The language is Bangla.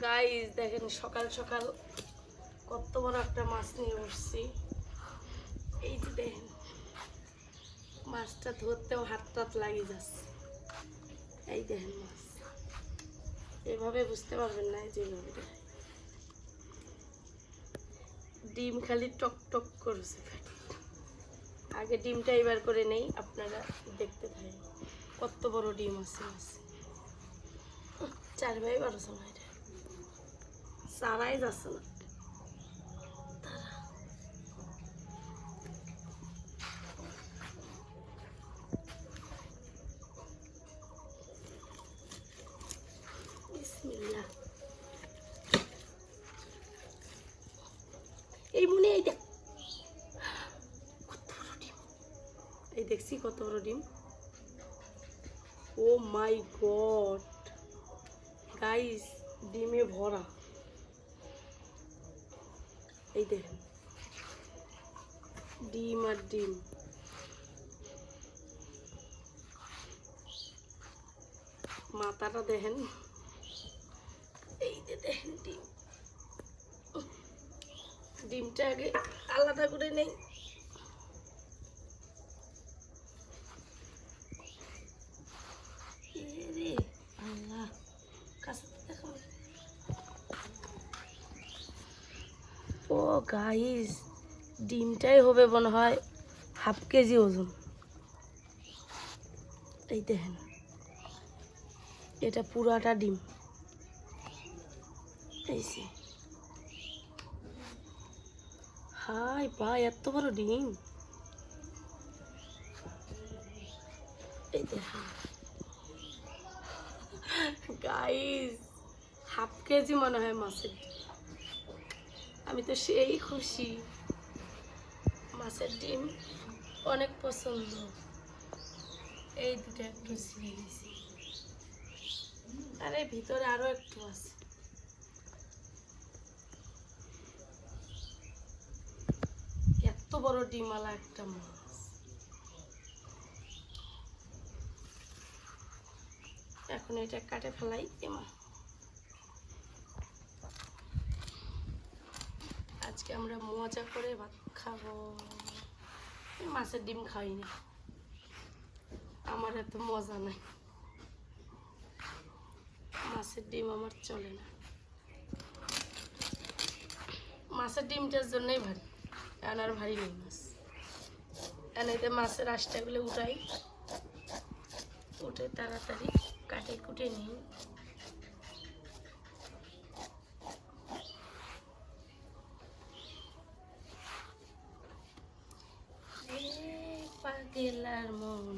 গাইস দেখেন সকাল সকাল কত বড় একটা মাছ নিয়ে বসছি। এই যে দেখেন মাছটা ধরতেও হাত টাত লাগিয়ে যাচ্ছে। এই দেখেন মাছ এভাবে বুঝতে পারবেন না, যেভাবে ডিম খালি টক টক করছে। আগে ডিমটা এবার করে নেই, আপনারা দেখতে থাকেন কত বড় ডিম আছে। মাছ 4 বাই 12 সময় সারাই যাচ্ছে না। বিসমিল্লাহ। এই মনে এই দেখ কত বড় ডিম। এই দেখছি কত বড় ডিম। ও মাই গড গাইস, ডিমে ভরা। এই দেখেন ডিম আর ডিম। মাথাটা দেখেন, এই যে দেখেন ডিম। ডিমটা আগে আলাদা করে নেই। আল্লাহ কাছে দেখো। ও গাইস, ডিমটাই হবে মনে হয় হাফ কেজি ওজন। এই দেখেন এটা পুরাটা ডিম। এই যে হাই বা এত বড় ডিম। এই দেখেন গাইস, হাফ কেজি মনে হয় মাছের ডিম। আমি তো সেই খুশি, মাছের ডিম অনেক পছন্দ। এই দুটো একটু ছিঁড়ে গেছি, আরে ভিতরে আরো একটু আছে। এত বড় ডিমওয়ালা একটা মাছ। এখন এটা কাটে ফেলাই। এমা আজকে আমরা মজা করে ভাত খাবো। মাছের ডিম খাই না, আমার এত মজা নাই। মাছের ডিম আমার চলে না। মাছের ডিমটার জন্যই ভারী, আর ভারী নেই মাছ। এতে মাছের আঁশটাগুলো উঠাই, উঠে তাড়াতাড়ি কাটে কুটে নিই। পাগলার মন